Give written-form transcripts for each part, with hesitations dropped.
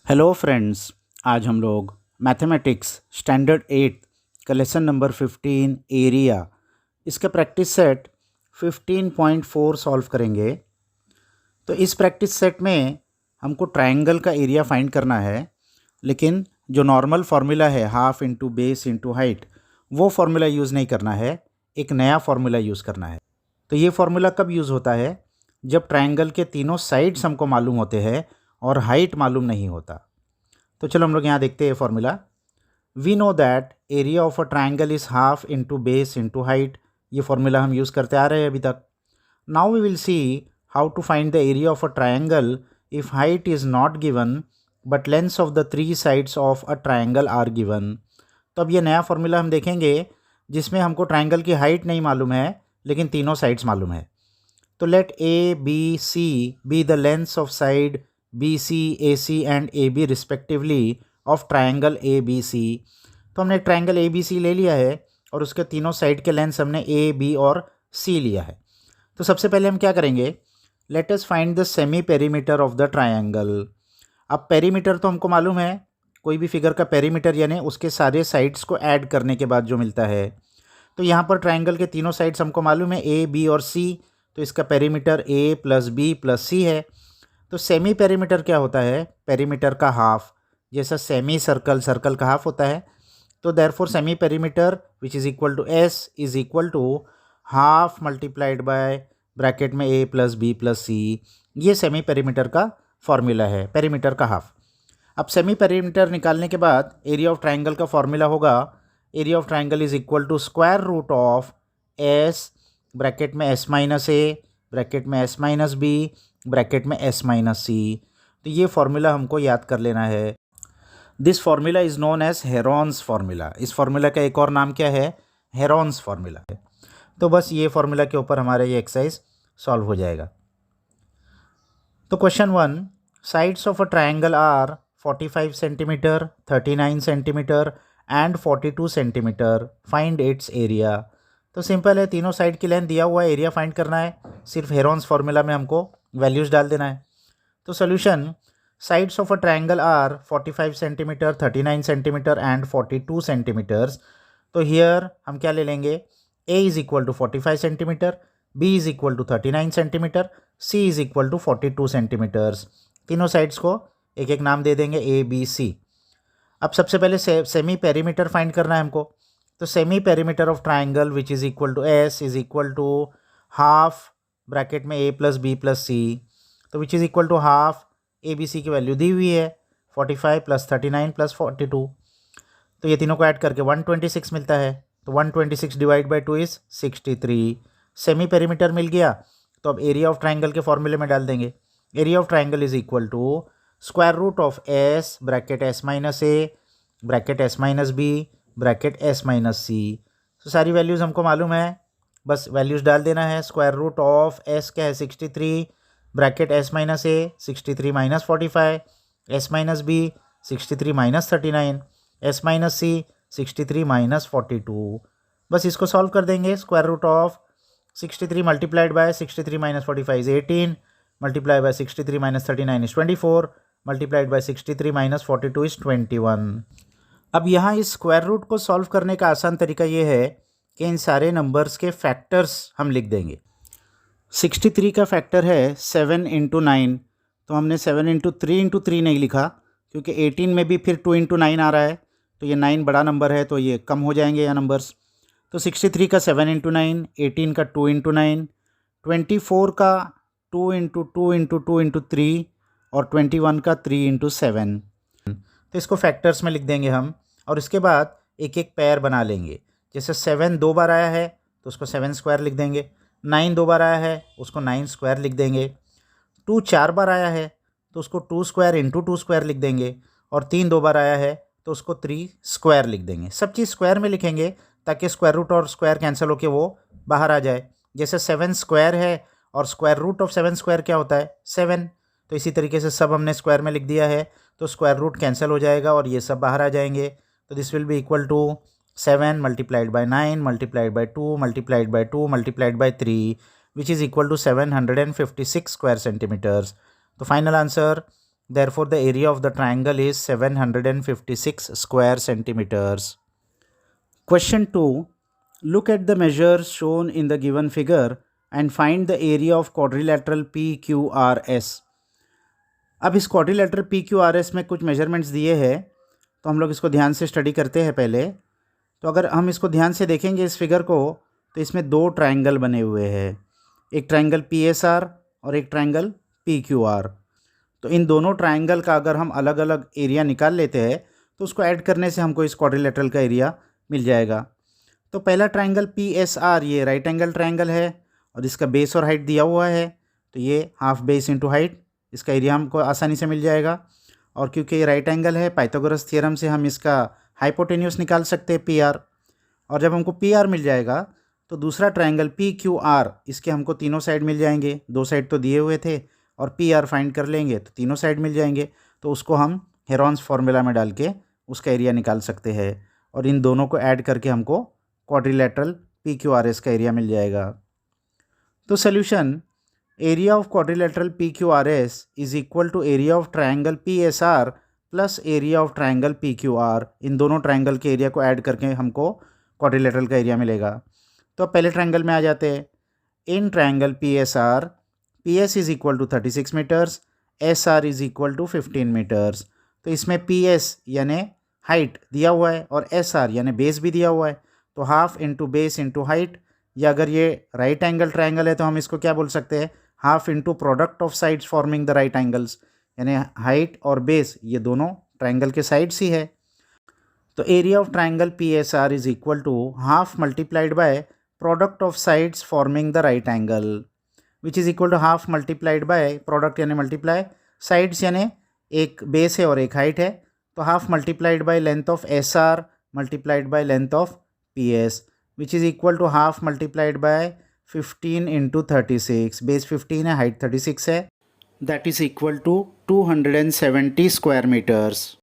Hello friends. आज हम लोग मैथमेटिक्स स्टैंडर्ड 8 का लेसन नंबर 15 एरिया इसका प्रैक्टिस सेट 15.4 सॉल्व करेंगे। तो इस प्रैक्टिस सेट में हमको ट्रायंगल का एरिया फाइंड करना है, लेकिन जो नॉर्मल फार्मूला है half into base into height वो फार्मूला यूज़ नहीं करना है, एक नया फार्मूला यूज़ करना है। तो ये फार्मूला कब यूज़ होता है? जब ट्रायंगल के तीनों साइड्स हमको मालूम होते हैं और हाइट मालूम नहीं होता। तो चलो हम लोग यहाँ देखते हैं formula. We know that area of a triangle is half into base into height. ये फॉर्मूला हम यूज़ करते आ रहे हैं अभी तक। Now we will see how to find the area of a triangle if height is not given but lengths of the three sides of a triangle are given. तो अब ये नया फॉर्मूला हम देखेंगे जिसमें हमको ट्राइंगल की हाइट नहीं मालूम है लेकिन तीनों साइड्स मालूम है। तो let a b c be the lengths of side BC, AC and AB respectively of triangle ABC। तो हमने एक ट्रायंगल ABC ले लिया है और उसके तीनों साइड के लेंथ्स हमने A, B और C लिया है। तो सबसे पहले हम क्या करेंगे, let us find the semi perimeter of the triangle. अब पेरीमीटर तो हमको मालूम है, कोई भी फिगर का पेरीमीटर यानी उसके सारे साइड्स को ऐड करने के बाद जो मिलता है। तो यहाँ पर ट्रायंगल के तीनों साइड्स हमको मालूम है A, B और C। तो इसका perimeter A plus B plus C है। तो सेमी पेरीमीटर क्या होता है? पेरीमीटर का हाफ, जैसा सेमी सर्कल सर्कल का हाफ होता है। तो therefore semi perimeter which is equal to S is equal to half multiplied by bracket में A plus B plus C। ये सेमी पेरीमीटर का फॉर्मूला है, पेरीमीटर का हाफ। अब सेमी पेरीमीटर निकालने के बाद एरिया ऑफ ट्राइंगल का फॉर्मूला होगा, area of triangle is equal to square root of S bracket में S माइनस A ब्रैकेट में S माइनस B ब्रैकेट में S माइनस C। तो ये फार्मूला हमको याद कर लेना है। This formula is known as Heron's formula. इस फार्मूला का एक और नाम क्या है? हेरॉन्स फार्मूला है। तो बस ये फार्मूला के ऊपर हमारा ये एक्सरसाइज सॉल्व हो जाएगा। तो question 1, sides of a triangle are 45 centimetre, 39 centimetre and 42 centimetre, find its area. तो सिंपल है, तीनों साइड की लेंथ दिया हुआ है, एरिया फाइंड करना है। सिर्फ हेरॉन्स फार्मूला में हमको वैल्यूज़ डाल देना है। तो solution, sides of a triangle are 45 centimetre, 39 centimetre and 42 centimeters. तो हियर हम क्या ले लेंगे, A is equal to 45 centimeter, B is equal to 39 centimeter, C is equal to 42 centimeters. तीनों साइड्स को एक एक नाम दे देंगे A, B, C। अब सबसे पहले सेमी पेरीमीटर फाइंड करना है हमको। तो semi perimeter of triangle which is equal to S is equal to half bracket में A plus B plus C। तो which is equal to half, A B C की वैल्यू दी हुई है 45 प्लस 39 प्लस 42। तो ये तीनों को ऐड करके 126 मिलता है। तो 126 divide by 2 is 63। Semi perimeter मिल गया। तो अब एरिया ऑफ ट्राइंगल के फॉर्मूले में डाल देंगे। Area of triangle is equal to square root of S bracket S minus A bracket S minus B bracket S minus C। तो सारी वैल्यूज़ हमको मालूम है, बस वैल्यूज़ डाल देना है। स्क्वायर रूट ऑफ S क्या है 63 bracket S minus A 63 minus 45 S minus B 63 minus 39 S minus C 63 minus 42। बस इसको सॉल्व कर देंगे। Square root of 63 multiplied by 63 minus 45 is 18 multiply by 63 minus 39 is 24 multiplied by 63 minus 42 is 21। अब यहाँ इस square root को solve करने का आसान तरीका ये है कि इन सारे नंबर्स के फैक्टर्स हम लिख देंगे। 63 का फैक्टर है 7 इंटू 9। तो हमने 7 इंटू 3 नहीं लिखा क्योंकि 18 में भी फिर 2 इंटू 9 आ रहा है, तो ये 9 बड़ा नंबर है तो ये कम हो जाएंगे यहाँ नंबर्स। तो 63 का 7 इंटू 9, 18 का 2 इंटू 9, 24 का 2 इंटू 2 इंटू 2 इंटू 3 और 21 का 3 इंटू 7। तो इसको फैक्टर्स में लिख देंगे हम और इसके बाद एक एक पेयर बना लेंगे। जैसे 7 दो बार आया है तो उसको 7 स्क्वायर लिख देंगे, 9 दो बार आया है उसको 9 स्क्वायर लिख देंगे, 2 4 बार आया है तो उसको 2 स्क्वायर इंटू 2 स्क्वायर लिख देंगे और 3 दो बार आया है तो उसको 3 स्क्वायर लिख देंगे। सब चीज़ स्क्वायर में लिखेंगे ताकि स्क्वायर रूट और स्क्वायर कैंसिल होकर वो बाहर आ जाए। जैसे 7 स्क्वायर है और स्क्वायर रूट ऑफ 7 स्क्वायर क्या होता है 7। तो इसी तरीके से सब हमने स्क्वायर में लिख दिया है तो स्क्वायर रूट कैंसिल हो जाएगा और ये सब बाहर आ जाएंगे। तो this will be equal to 7 multiplied by 9 multiplied by 2 multiplied by 2 multiplied by 3 which is equal to 756 square centimetres. तो final answer Therefore, the area of the triangle is 756 square centimeters. Question 2. Look at the measures shown in the given figure and find the area of quadrilateral PQRS. अब इस quadrilateral PQRS में कुछ measurements दिए हैं, तो हम लोग इसको ध्यान से स्टडी करते हैं पहले। तो अगर हम इसको ध्यान से देखेंगे इस फिगर को, तो इसमें दो ट्रायंगल बने हुए हैं, एक ट्रायंगल PSR और एक ट्रायंगल PQR। तो इन दोनों ट्रायंगल का अगर हम अलग अलग एरिया निकाल लेते हैं तो उसको ऐड करने से हमको इस क्वाड्रिलेटरल का एरिया मिल जाएगा। तो पहला ट्रायंगल PSR ये राइट एंगल ट्रायंगल है और इसका बेस और हाइट दिया हुआ है, तो ये हाफ बेस इंटू हाइट, इसका एरिया हमको आसानी से मिल जाएगा। और क्योंकि ये राइट एंगल है, पाइथागोरस थ्योरम से हम इसका हाइपोटेन्यूस निकाल सकते हैं PR। और जब हमको PR मिल जाएगा तो दूसरा ट्रायंगल PQR, इसके हमको तीनों साइड मिल जाएंगे, दो साइड तो दिए हुए थे, और PR फाइंड कर लेंगे तो तीनों साइड मिल जाएंगे। तो उसको हम हेरॉन्स फार्मूला में डाल के उसका एरिया निकाल सकते हैं, और इन दोनों को ऐड करके हमको क्वाड्रिलेटरल PQRS का एरिया मिल जाएगा। तो solution, area of quadrilateral PQRS is equal to area of triangle PSR plus area of triangle PQR। इन दोनों ट्रायंगल के एरिया को ऐड करके हमको क्वाड्रिलेटरल का एरिया मिलेगा। तो अब पहले ट्रायंगल में आ जाते हैं। In triangle PSR, PS is equal to 36 meters, SR is equal to 15 meters. तो इसमें PS यानी हाइट दिया हुआ है और SR यानी बेस भी दिया हुआ है, तो half into base into height, या अगर ये राइट एंगल ट्रायंगल है तो हम इसको क्या बोल सकते हैं, half into product of sides forming the right angles, यानी हाइट और बेस ये दोनों ट्रायंगल के साइड्स ही है। तो area of triangle PSR is equal to half multiplied by product of sides forming the right angle, which is equal to half multiplied by product यानी multiply, sides यानी एक बेस है और एक हाइट है, तो half multiplied by length of SR multiplied by length of PS, which is equal to half multiplied by 15 into 36, base 15 है, height 36 है, that is equal to 270 square metres.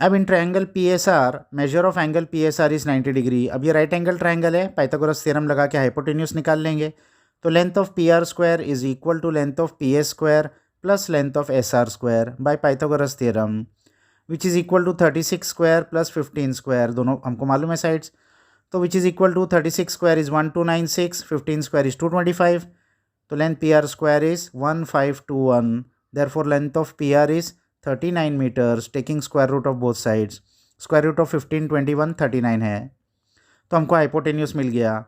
अब in triangle PSR, measure of angle PSR is 90 degree. अब ये right angle triangle है, Pythagoras theorem लगा के hypotenuse निकाल लेंगे। तो length of PR square is equal to length of PS square plus length of SR square by Pythagoras theorem, which is equal to 36 square plus 15 square, दोनों हमको मालूम है साइड्स। तो which is equal to 36 square is 1296, 15 square is 225, तो length PR square is 1521, therefore length of PR is 39 meters, taking square root of both sides. Square root of 15, 21, 39 है, तो हमको hypotenuse मिल गया।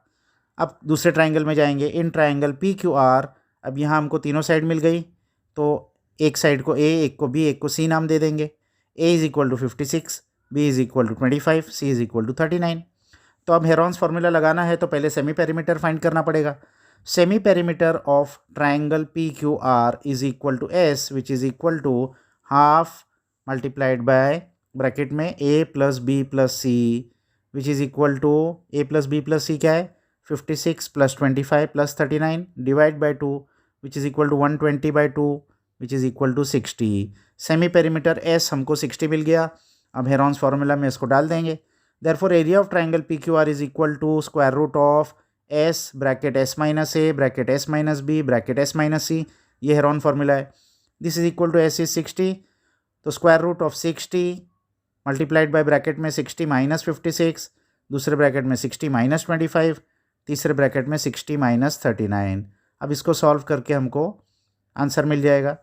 अब दूसरे ट्रायंगल में जाएंगे, इन ट्रायंगल PQR। अब यहाँ हमको तीनों साइड मिल गई, तो एक साइड को A, एक को B, एक को C नाम दे देंगे। A is equal to 56, B is equal to 25, C is equal to 39। तो अब हेरॉन्स फार्मूला लगाना है तो पहले सेमी पेरीमीटर फाइंड करना पड़ेगा। Semi perimeter of triangle PQR is equal to S, which is equal to half multiplied by bracket में A plus B plus C, which is equal to A plus B plus C क्या है, 56 plus 25 plus 39 divide by 2, which is equal to 120 by 2, which is equal to 60। Semi perimeter S हमको 60 मिल गया। अब Heron's formula में इसको डाल देंगे। Therefore, area of triangle PQR is equal to square root of S bracket S minus A bracket S minus B bracket S minus C, ये Heron formula है। This is equal to S is 60, तो square root of 60 multiplied by bracket में 60 minus 56, दूसरे bracket में 60 minus 25, तीसरे bracket में 60 minus 39। अब इसको सॉल्व करके हमको आंसर मिल जाएगा।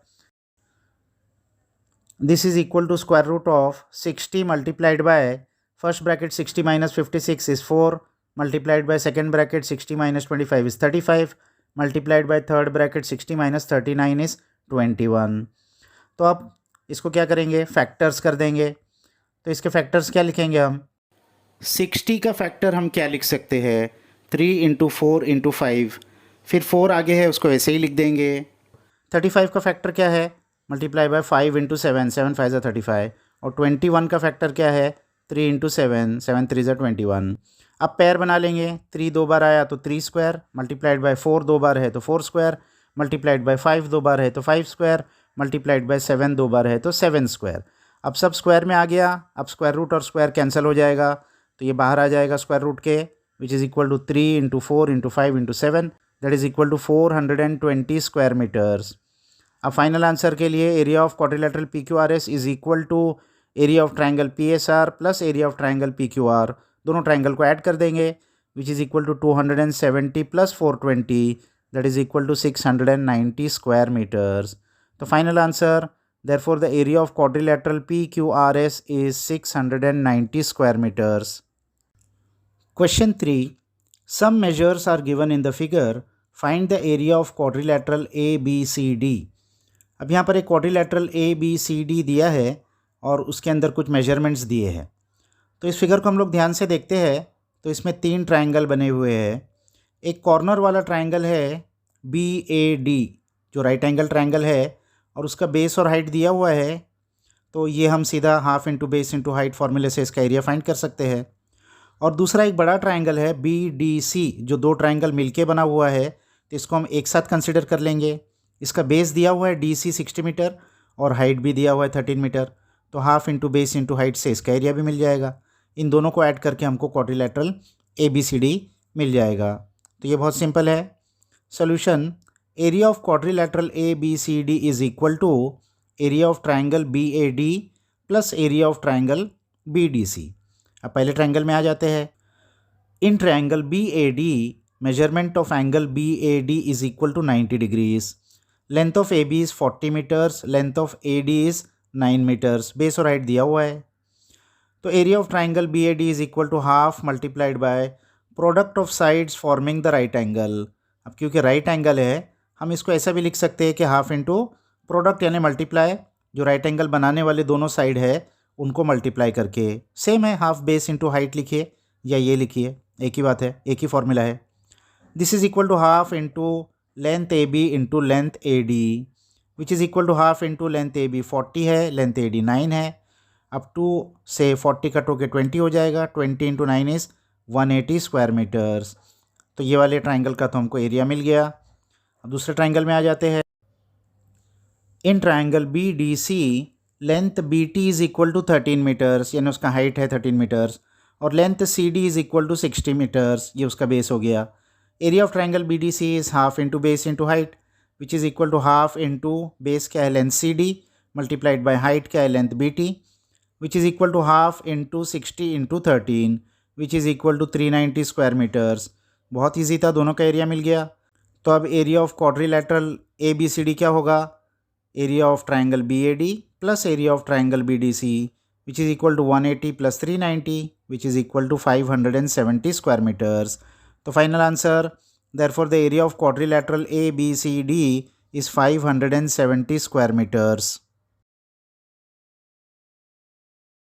This is equal to square root of 60 multiplied by first bracket 60 minus 56 is 4, multiplied by second bracket 60 minus 25 is 35, multiplied by third bracket 60 minus 39 is 21। तो अब इसको क्या करेंगे, फैक्टर्स कर देंगे। तो इसके फैक्टर्स क्या लिखेंगे हम, 60 का फैक्टर हम क्या लिख सकते हैं, 3 इंटू 4 इंटू 5, फिर 4 आगे है उसको ऐसे ही लिख देंगे। 35 का फैक्टर क्या है, मल्टीप्लाई बाय 5 इंटू 7, 7 5 ज़ा 35, और 21 का फैक्टर क्या है, 3 इंटू 7, 7 3 ज़ा 21। अब पेयर बना लेंगे, 3 दो बार आया तो 3 स्क्वायर, मल्टीप्लाइड बाय 4 दो बार है तो 4 स्क्वायर, मल्टीप्लाइड बाय 5 दो बार है तो 5 स्क्वायर, मल्टीप्लाइड बाय 7 दो बार है तो 7 स्क्वायर। अब सब स्क्वायर में आ गया, अब स्क्वायर रूट और स्क्वायर कैंसिल हो जाएगा, तो ये बाहर आ जाएगा स्क्वायर रूट के, which is equal to 3 into 4 into 5 into 7, that is equal to 420 square metres. अब फाइनल आंसर के लिए area of quadrilateral P Q R S is equal to area of triangle P S R plus area of triangle P Q R, दोनों triangle को add कर देंगे, which is equal to 270 plus 420 that is equal to 690 square metres. तो final answer therefore the area of quadrilateral PQRS is 690 square meters. Question 3. Some measures are given in the figure. Find the area of quadrilateral ABCD. अब यहाँ पर एक quadrilateral ABCD दिया है और उसके अंदर कुछ measurements दिए हैं। तो इस फिगर को हम लोग ध्यान से देखते हैं तो इसमें 3 ट्राइंगल बने हुए हैं। एक कॉर्नर वाला ट्राइंगल है BAD जो राइट एंगल ट्राइंगल है और उसका बेस और हाइट दिया हुआ है, तो ये हम सीधा half into base into height फॉर्मूले से इसका एरिया फाइंड कर सकते हैं। और दूसरा एक बड़ा ट्राइंगल है BDC जो 2 ट्राइंगल मिलके बना हुआ है, तो इसको हम एक साथ कंसिडर कर लेंगे। इसका बेस दिया हुआ है DC 60 मीटर और हाइट भी दिया हुआ है 13 मीटर, तो half into base into height से इसका एरिया भी मिल जाएगा। इन दोनों को ऐड करके हमको क्वाड्रिलेटरल ABCD मिल जाएगा। तो ये बहुत सिंपल है। Solution, area of quadrilateral ABCD is equal to area of triangle BAD plus area of triangle BDC। अब पहले ट्राइंगल में आ जाते हैं। In triangle BAD measurement of angle BAD is equal to 90 degrees, length of AB is 40 meters, length of AD is 9 meters, base और height दिया हुआ है। तो area of triangle BAD is equal to half multiplied by product of sides forming the right angle. अब क्योंकि right angle है हम इसको ऐसा भी लिख सकते हैं कि हाफ इंटू प्रोडक्ट यानी मल्टीप्लाई, जो राइट एंगल बनाने वाले दोनों साइड है उनको मल्टीप्लाई करके, सेम है हाफ बेस इंटू हाइट लिखिए या ये लिखिए, एक ही बात है, एक ही फॉर्मूला है। This is equal to half into length AB into length AD which is equal to half into length AB 40 है, लेंथ AD 9 है। अब 2 से 40 कट होकर 20 हो जाएगा, 20 इंटू 9 इज़ 180 स्क्वायर मीटर्स। तो ये वाले ट्राइंगल का तो हमको एरिया मिल गया। अब दूसरे ट्राइंगल में आ जाते हैं। In triangle BDC length BT is equal to 13 meters यानी उसका हाइट है 13 मीटर्स और length CD is equal to 60 meters, ये उसका बेस हो गया। Area of triangle BDC is half into base into height which is equal to half into base क्या है length CD multiplied by height क्या है length BT which is equal to half into 60 into 13 which is equal to 390 square meters. बहुत easy था, दोनों का area मिल गया। तो अब एरिया ऑफ क्वाड्रिलेटरल ABCD क्या होगा, area of triangle BAD plus area of triangle BDC which is equal to 180 plus 390 which is equal to 570 square metres. तो final answer, therefore the area of quadrilateral ABCD is 570 square metres.